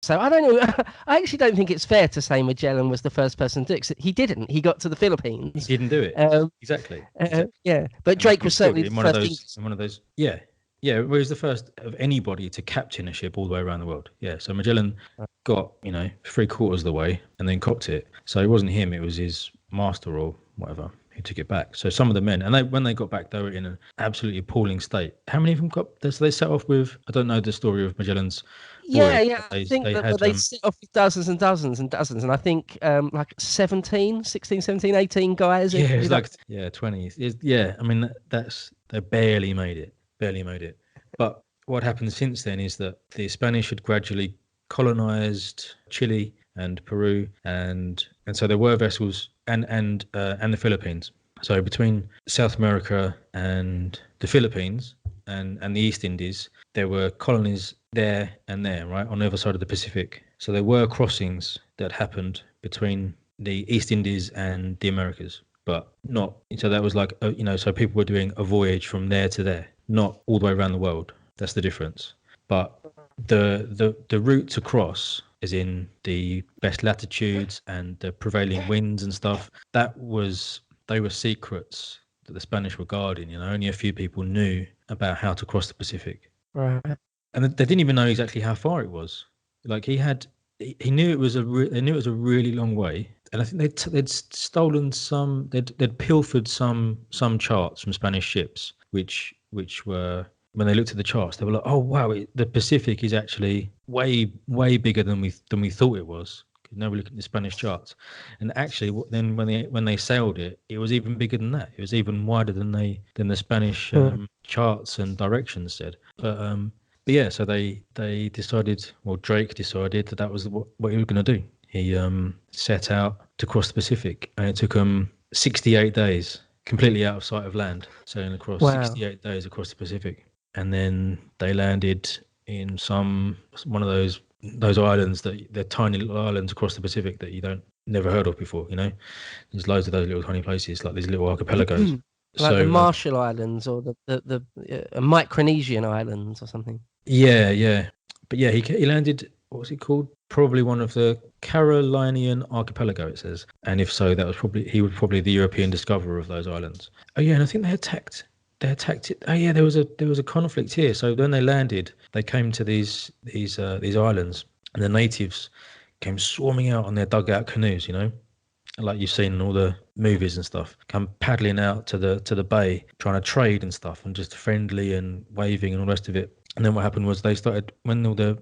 So I don't know. I actually don't think it's fair to say Magellan was the first person to do it. He didn't. He got to the Philippines. He didn't do it. Exactly. Yeah, but Drake was certainly in one of those. Yeah, yeah. Well, he was the first of anybody to captain a ship all the way around the world. Yeah. So Magellan got 3/4 of the way and then cocked it. So it wasn't him. It was his master or whatever who took it back. So some of the men, and when they got back, they were in an absolutely appalling state. How many of them got? So they set off with. I don't know the story of Magellan's. Yeah. I think they set off with dozens and dozens and dozens, and I think like 16, 17, 18 guys. Yeah, it was like 20. Yeah, I mean they barely made it. But what happened since then is that the Spanish had gradually colonized Chile and Peru, and so there were vessels and the Philippines. So between South America and the Philippines and the East Indies, there were colonies there and there, right, on the other side of the Pacific. So there were crossings that happened between the East Indies and the Americas, but not. So that was like, so people were doing a voyage from there to there, not all the way around the world. That's the difference. But the route to cross, as in the best latitudes and the prevailing winds and stuff, they were secrets that the Spanish were guarding. Only a few people knew about how to cross the Pacific. Right. And they didn't even know exactly how far it was. Like he knew it was a really long way. And I think they'd stolen they'd pilfered some charts from Spanish ships, which were, when they looked at the charts, they were like, oh wow, the Pacific is actually way bigger than we thought it was. Now we look at the Spanish charts, and actually, then when they sailed it, it was even bigger than that. It was even wider than the Spanish charts and directions said. But yeah, so they decided. Well, Drake decided that was what he was going to do. He set out to cross the Pacific, and it took him 68 days, completely out of sight of land, sailing across 68 days across the Pacific, and then they landed in one of those islands, they're tiny little islands across the Pacific that you never heard of before. There's loads of those little tiny places, like these little archipelagos, like the Marshall Islands or the Micronesian Islands or something. Yeah, but yeah, he landed. What was it called? Probably one of the Carolinian archipelago, it says. And if so, he was probably the European discoverer of those islands. Oh yeah, and I think they attacked it. Oh yeah, there was a conflict here. So when they landed, they came to these islands, and the natives came swarming out on their dugout canoes, like you've seen in all the movies and stuff, come paddling out to the bay, trying to trade and stuff, and just friendly and waving and all the rest of it. And then what happened was they started, when all the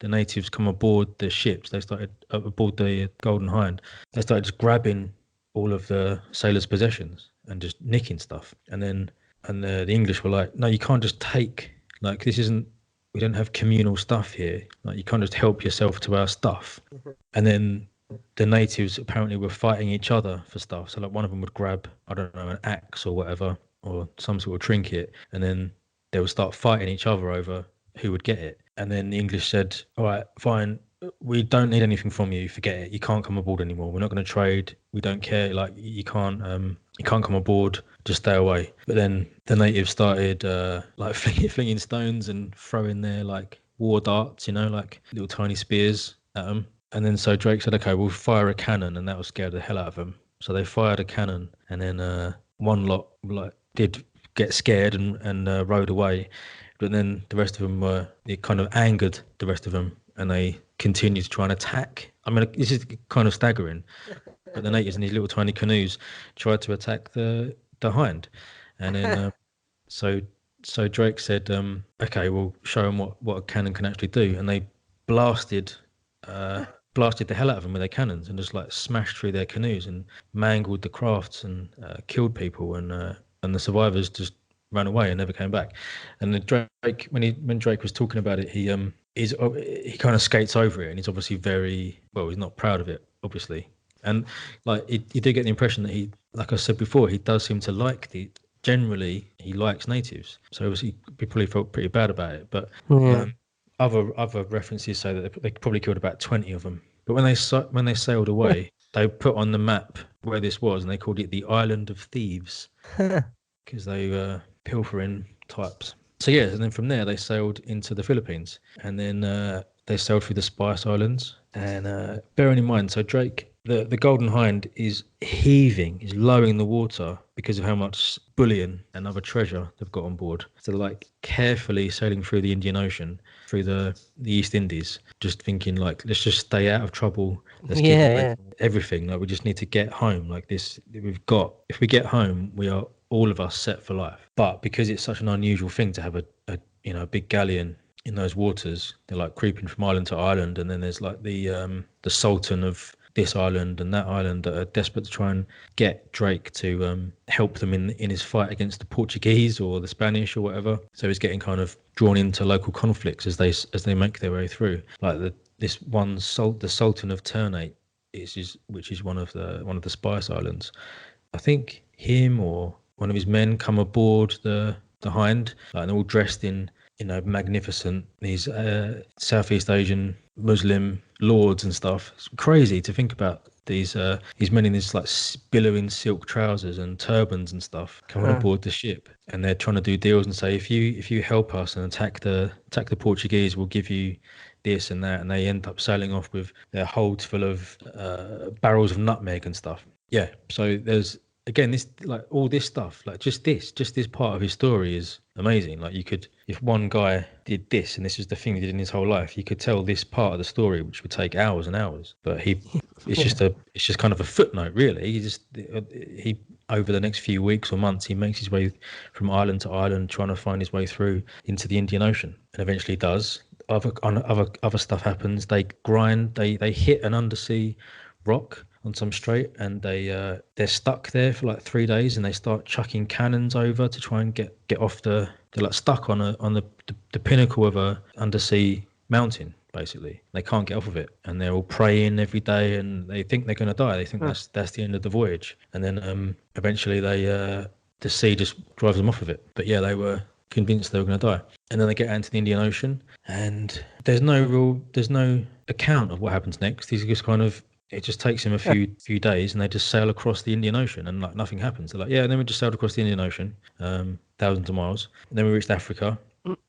natives come aboard the ships, they started aboard the Golden Hind, they started just grabbing all of the sailors' possessions and just nicking stuff. And the English were like, no, you can't just take, like, we don't have communal stuff here. Like, you can't just help yourself to our stuff. And then the natives apparently were fighting each other for stuff. So like one of them would grab, I don't know, an axe or whatever, or some sort of trinket, and then they would start fighting each other over who would get it. And then the English said, all right, fine, we don't need anything from you, forget it, you can't come aboard anymore, we're not going to trade, we don't care, like you can't come aboard, just stay away. But then the natives started like flinging stones and throwing their like war darts, like little tiny spears at them. And then so Drake said, okay, we'll fire a cannon, and that will scare the hell out of them. So they fired a cannon, and then one lot like did get scared and rowed away. But then the rest of them it kind of angered the rest of them, and they continued to try and attack. I mean, this is kind of staggering, but the natives in these little tiny canoes tried to attack the Hind. And then so Drake said, okay, we'll show them what a cannon can actually do. And they blasted the hell out of them with their cannons and just like smashed through their canoes and mangled the crafts and killed people, and the survivors just ran away and never came back. And then Drake, when Drake was talking about it, he kind of skates over it, and he's obviously he's not proud of it, obviously. And like you do get the impression that he, like I said before, he does seem to generally he likes natives, so obviously he probably felt pretty bad about it. But other references say that they probably killed about 20 of them. But when they sailed away, they put on the map where this was, and they called it the Island of Thieves because they were pilfering types. So yeah, and then from there they sailed into the Philippines, and then they sailed through the Spice Islands. And bearing in mind, so Drake, the Golden Hind is heaving, is lowering the water because of how much bullion and other treasure they've got on board. So they're like carefully sailing through the Indian Ocean, through the East Indies, just thinking like, let's just stay out of trouble. Let's get away from everything. Like we just need to get home. Like this, if we get home, we are all of us set for life. But because it's such an unusual thing to have a big galleon in those waters, they're like creeping from island to island, and then there's like the Sultan of this island and that island that are desperate to try and get Drake to help them in his fight against the Portuguese or the Spanish or whatever. So he's getting kind of drawn into local conflicts as they make their way through. Like the Sultan of Ternate which is one of the Spice Islands. I think him or one of his men come aboard the Hind, like they're all dressed in magnificent, these Southeast Asian Muslim lords and stuff. It's crazy to think about these men in these like billowing silk trousers and turbans and stuff coming aboard the ship, and they're trying to do deals and say, if you help us and attack the Portuguese, we'll give you this and that, and they end up sailing off with their holds full of barrels of nutmeg and stuff. Yeah, so there's again this, like all this stuff, like just this part of his story is amazing. Like if one guy did this and this is the thing he did in his whole life, he could tell this part of the story which would take hours and hours, but it's just kind of a footnote really. He over the next few weeks or months he makes his way from island to island trying to find his way through into the Indian Ocean, and eventually does. Other stuff happens. They hit an undersea rock on some strait, and they're stuck there for like 3 days, and they start chucking cannons over to try and get off they're like stuck on the pinnacle of a undersea mountain basically. They can't get off of it, and they're all praying every day, and they think they're going to die. They think that's the end of the voyage, and then eventually the sea just drives them off of it. But yeah, they were convinced they were going to die, and then they get out into the Indian Ocean, and there's no account of what happens next. He's just kind of, it just takes him a few days, and they just sail across the Indian Ocean, and like nothing happens. They're like, yeah, and then we just sailed across the Indian Ocean, thousands of miles, and then we reached Africa.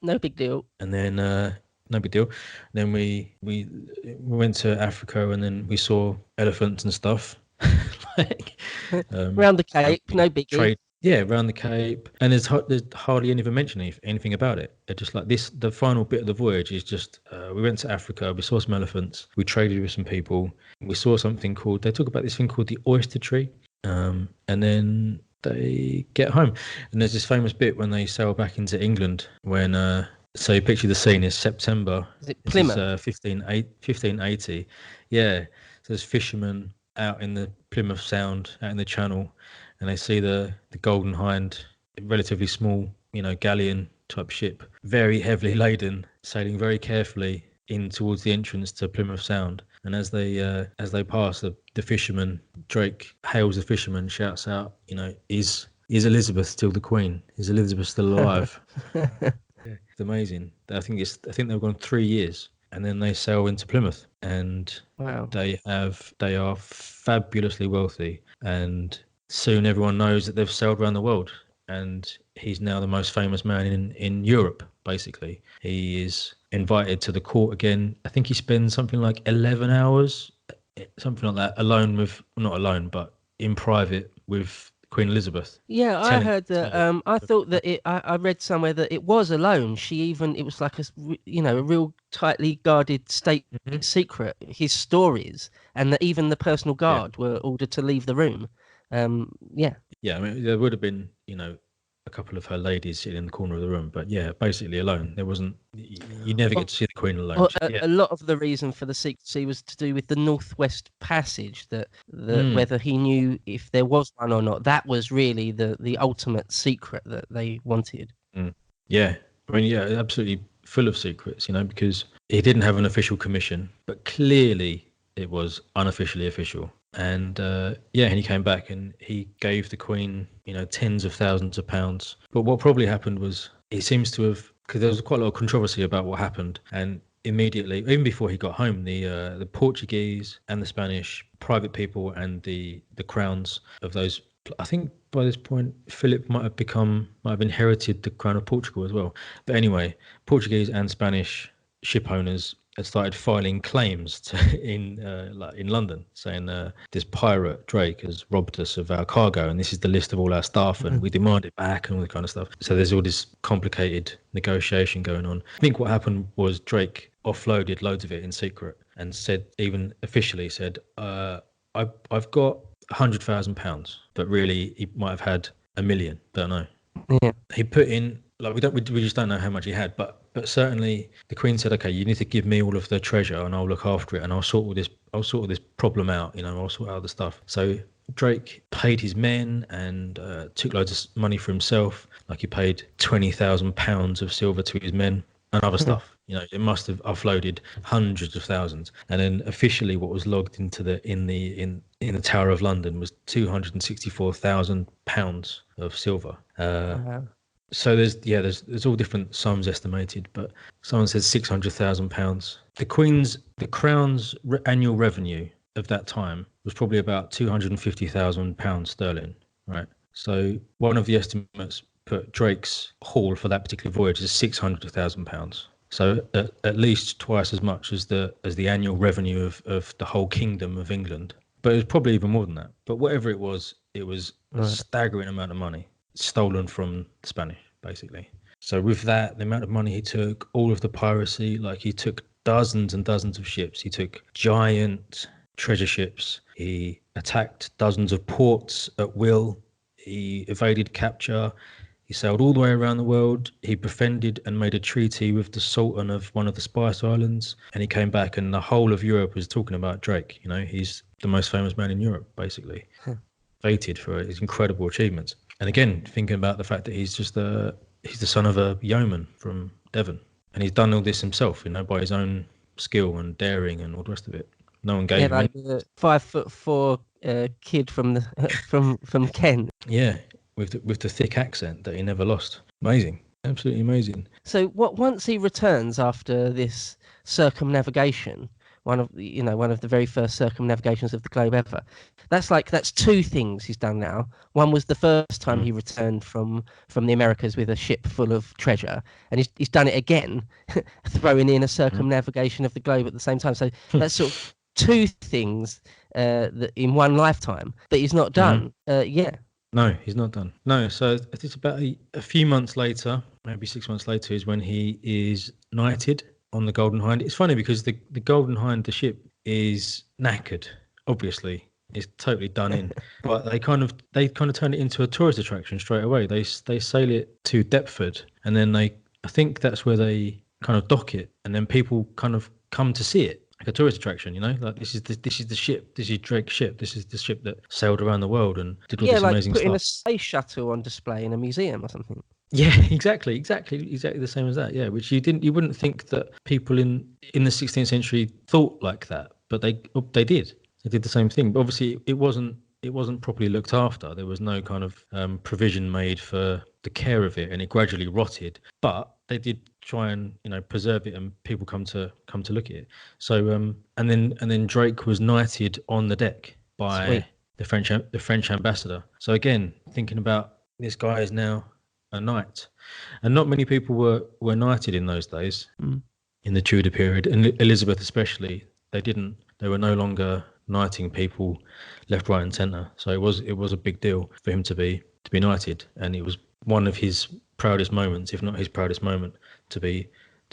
No big deal. And then no big deal. And then we went to Africa, and then we saw elephants and stuff. Like around the Cape, no biggie. Trade. Yeah, around the Cape, and there's hardly any mention anything about it. It's just like this. The final bit of the voyage is just we went to Africa, we saw some elephants, we traded with some people, we saw something called. They talk about this thing called the oyster tree, and then they get home, and there's this famous bit when they sail back into England when. So you picture the scene is September. Is it Plymouth? 1580. Yeah, so there's fishermen out in the Plymouth Sound, out in the Channel. And they see the Golden Hind, a relatively small, galleon type ship, very heavily laden, sailing very carefully in towards the entrance to Plymouth Sound. And as they pass, the fisherman, Drake hails the fisherman, shouts out, is Elizabeth still the Queen? Is Elizabeth still alive? Yeah, it's amazing. I think they've gone 3 years, and then they sail into Plymouth, and wow, they are fabulously wealthy, and soon everyone knows that they've sailed around the world, and he's now the most famous man in Europe, basically. He is invited to the court again. I think he spends something like 11 hours, something like that, not alone, but in private with Queen Elizabeth. Yeah, I heard that. I thought that I read somewhere that it was alone. It was like a real tightly guarded state secret, his stories, and that even the personal guard were ordered to leave the room. Yeah, I mean, there would have been a couple of her ladies sitting in the corner of the room, but yeah, basically alone. There wasn't, you never get to see the Queen alone. Well, a lot of the reason for the secrecy was to do with the Northwest Passage, whether he knew if there was one or not. That was really the ultimate secret that they wanted. Yeah, I mean, yeah, absolutely full of secrets, because he didn't have an official commission, but clearly it was unofficially official. And and he came back and he gave the Queen, tens of thousands of pounds. But what probably happened was, it seems to have, because there was quite a lot of controversy about what happened, and immediately, even before he got home, the Portuguese and the Spanish private people and the crowns of those, I think by this point Philip might have inherited the crown of Portugal as well. But anyway, Portuguese and Spanish ship owners had started filing claims in London, saying this pirate Drake has robbed us of our cargo, and this is the list of all our stuff, and we demand it back, and all this kind of stuff. So there's all this complicated negotiation going on. I think what happened was Drake offloaded loads of it in secret and said, even officially said, I've got £100,000, but really he might have had $1 million. Don't know. Yeah. He put in, like, we just don't know how much he had, but certainly the Queen said, okay, you need to give me all of the treasure and I'll look after it, and I'll sort all this problem out, I'll sort out the stuff. So Drake paid his men and took loads of money for himself. Like, he paid £20,000 of silver to his men and other stuff. It must have offloaded hundreds of thousands. And then officially, what was logged into in the Tower of London was £264,000 of silver. Wow. So there's all different sums estimated, but someone says £600,000. The Crown's annual revenue of that time was probably about £250,000 sterling, right? So one of the estimates put Drake's haul for that particular voyage is £600,000. So at least twice as much as the annual revenue of the whole kingdom of England. But it was probably even more than that. But whatever it was a staggering amount of money stolen from the Spanish, basically. So with that, the amount of money he took, all of the piracy, like, he took dozens and dozens of ships. He took giant treasure ships. He attacked dozens of ports at will. He evaded capture. He sailed all the way around the world. He befriended and made a treaty with the Sultan of one of the Spice Islands. And he came back, and the whole of Europe was talking about Drake. He's the most famous man in Europe, basically. Fated for his incredible achievements. And again, thinking about the fact that he's the son of a yeoman from Devon. And he's done all this himself, by his own skill and daring and all the rest of it. No one gave him like the 5'4" kid from from Kent. Yeah. With the thick accent that he never lost. Amazing. Absolutely amazing. So once he returns after this circumnavigation, one of the very first circumnavigations of the globe ever, that's two things he's done now. One was the first time he returned from the Americas with a ship full of treasure, and he's done it again, throwing in a circumnavigation of the globe at the same time. So that's sort of two things that in one lifetime that he's not done. No, he's not done. No, so it's about a few months later, maybe 6 months later, is when he is knighted on the Golden Hind. It's funny because the Golden Hind, the ship, is knackered. Obviously, it's totally done in. But they kind of turn it into a tourist attraction straight away. They sail it to Deptford, and then I think that's where they kind of dock it, and then people kind of come to see it. Like a tourist attraction, like this is the ship, this is Drake's ship, this is the ship that sailed around the world and did all this amazing stuff. Yeah, like putting a space shuttle on display in a museum or something. Yeah, exactly the same as that. Yeah, which you wouldn't think that people in the 16th century thought like that, but they did. They did the same thing. But obviously, it wasn't properly looked after. There was no kind of provision made for the care of it, and it gradually rotted. But they did try and preserve it, and people come to look at it. So and then Drake was knighted on the deck by the French ambassador. So again, thinking about this guy is now a knight, and not many people were knighted in those days in the Tudor period, and Elizabeth especially. They were no longer knighting people left, right, and centre. So it was a big deal for him to be knighted, and it was one of his proudest moments, if not his proudest moment, to be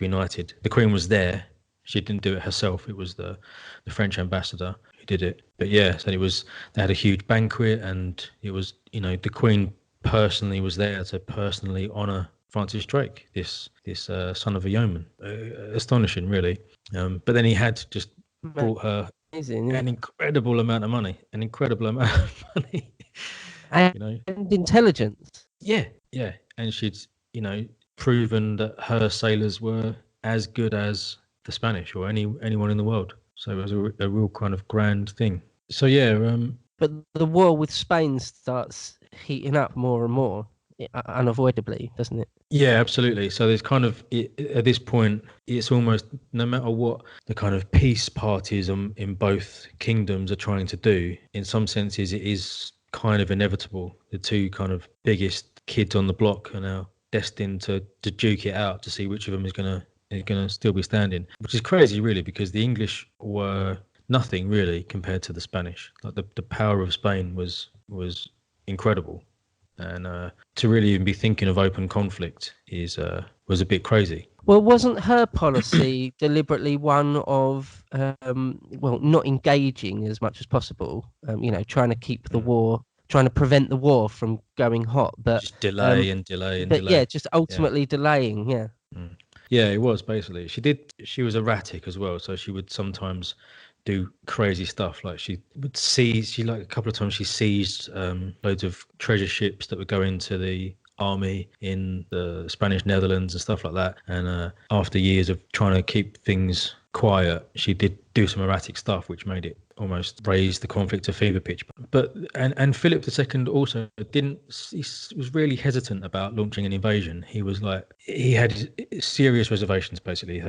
knighted. The Queen was there. She didn't do it herself. It was the French ambassador who did it. But yeah, so they had a huge banquet, and it was the Queen personally was there to personally honour Francis Drake, this son of a yeoman. Astonishing, really. But then he had just brought her an incredible amount of money, and intelligence. Yeah, and she'd proven that her sailors were as good as the Spanish or anyone in the world. So it was a real kind of grand thing. So yeah. But the war with Spain starts heating up more and more, unavoidably, doesn't it? Yeah, absolutely. So there's kind of, at this point, it's almost, no matter what the kind of peace parties in both kingdoms are trying to do, in some senses it is kind of inevitable. The two kind of biggest kids on the block are now destined to duke it out to see which of them is going to going to still be standing, which is crazy, really, because the English were nothing really compared to the Spanish. Like the power of Spain was incredible, and to really even be thinking of open conflict was a bit crazy. Well, wasn't her policy deliberately one of, not engaging as much as possible? Trying to keep the war, trying to prevent the war from going hot, but just delay and delay and but delay. yeah, just ultimately delaying. Yeah. Yeah, it was basically. She was erratic as well, so she would sometimes do crazy stuff. Like she like a couple of times she seized loads of treasure ships that would go into the army in the Spanish Netherlands and stuff like that. And after years of trying to keep things quiet, she did do some erratic stuff, which made it almost raise the conflict to fever pitch. But and Philip II also he was really hesitant about launching an invasion. He had serious reservations, basically,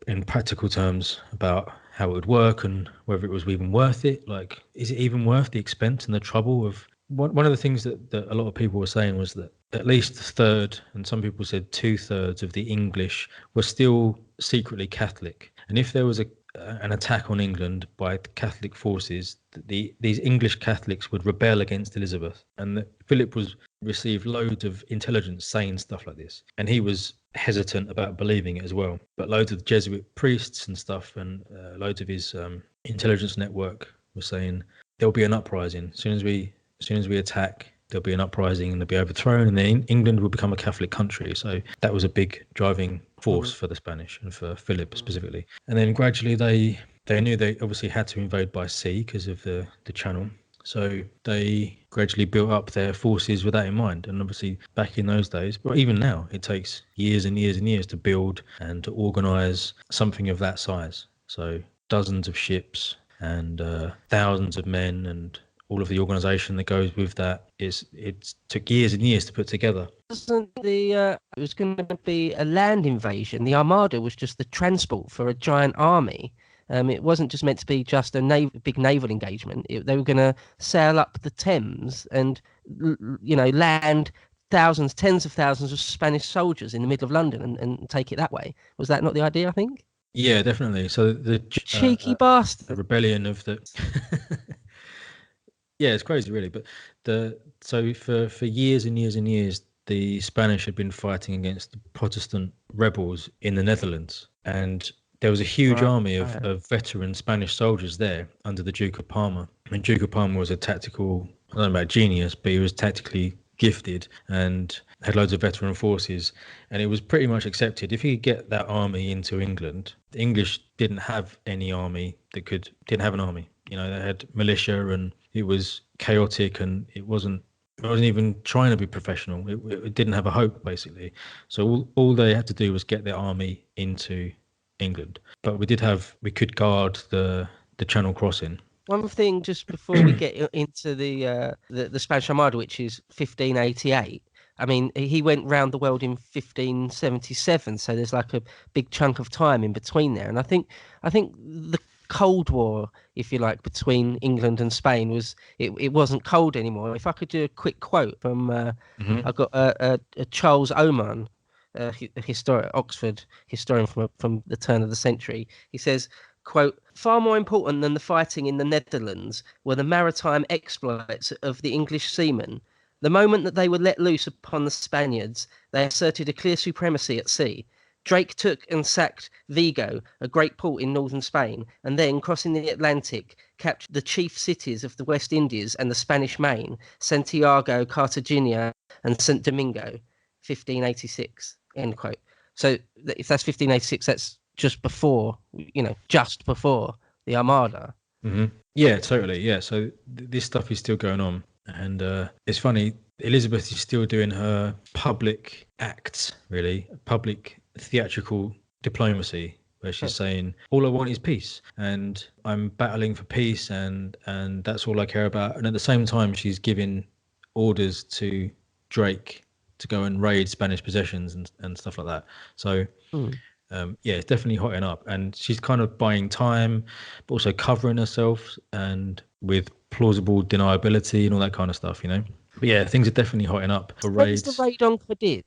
in practical terms, about how it would work and whether it was even worth it. Like, is it even worth the expense and the trouble of... One of the things that a lot of people were saying was that at least a third, and some people said 2/3 of the English were still secretly Catholic. And if there was an attack on England by Catholic forces, these English Catholics would rebel against Elizabeth. And that Philip received loads of intelligence saying stuff like this. And he was hesitant about believing it as well. But loads of Jesuit priests and stuff, and loads of his intelligence network were saying there'll be an uprising. As soon as we attack, there'll be an uprising and they'll be overthrown, and then England will become a Catholic country. So that was a big driving force for the Spanish and for Philip specifically. And then gradually they knew they obviously had to invade by sea because of the channel. So they gradually built up their forces with that in mind. And obviously back in those days, but even now, it takes years and years and years to build and to organise something of that size. So dozens of ships and thousands of men and all of the organisation that goes with that. It took years and years to put together. It was going to be a land invasion. The Armada was just the transport for a giant army. It wasn't just meant to be just a big naval engagement. They were going to sail up the Thames and, land thousands, tens of thousands of Spanish soldiers in the middle of London and take it that way. Was that not the idea, I think? Yeah, definitely. So the cheeky bastard. The rebellion of the... Yeah, it's crazy, really. But so for years and years and years, the Spanish had been fighting against the Protestant rebels in the Netherlands, and there was a huge army of veteran Spanish soldiers there under the Duke of Parma. And Duke of Parma was a tactical, I don't know about genius, but he was tactically gifted and had loads of veteran forces, and it was pretty much accepted if he could get that army into England. The English didn't have any army didn't have an army. They had militia, and it was chaotic, and it wasn't even trying to be professional. It didn't have a hope, basically. So all they had to do was get their army into England. But we could guard the Channel crossing. One thing, just before we get into the Spanish Armada, which is 1588. I mean, he went round the world in 1577, so there's like a big chunk of time in between there. And I think the Cold War, if you like, between England and Spain it wasn't cold anymore. If I could do a quick quote from I've got a Charles Oman, a Oxford historian from the turn of the century. He says, quote, "Far more important than the fighting in the Netherlands were the maritime exploits of the English seamen. The moment that they were let loose upon the Spaniards, they asserted a clear supremacy at sea. Drake took and sacked Vigo, a great port in northern Spain, and then, crossing the Atlantic, captured the chief cities of the West Indies and the Spanish Main, Santiago, Cartagena, and St. Domingo, 1586, end quote. So if that's 1586, that's just before the Armada. Mm-hmm. Yeah, totally. Yeah, so this stuff is still going on. And it's funny, Elizabeth is still doing her public acts, really, public theatrical diplomacy, where she's saying, all I want is peace, and I'm battling for peace, and that's all I care about. And at the same time, she's giving orders to Drake to go and raid Spanish possessions and stuff like that. So it's definitely hotting up, and she's kind of buying time, but also covering herself and with plausible deniability and all that kind of stuff, But yeah, things are definitely hotting up for raids. When's the raid on Cadiz?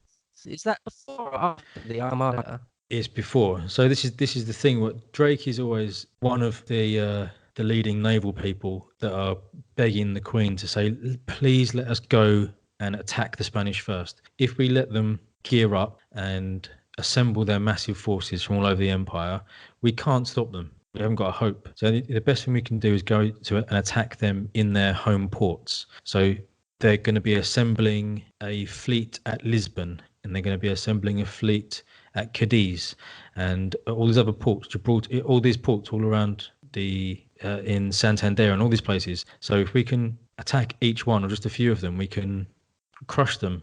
Is that before or after the Armada? It's before. So this is the thing. What Drake is always one of the leading naval people that are begging the Queen to say, please let us go and attack the Spanish first. If we let them gear up and assemble their massive forces from all over the empire, we can't stop them. We haven't got a hope. So the best thing we can do is go to and attack them in their home ports. So they're going to be assembling a fleet at Lisbon, and they're going to be assembling a fleet at Cadiz, and all these other ports, Gibraltar, all these ports all around the in Santander and all these places. So if we can attack each one or just a few of them, we can crush them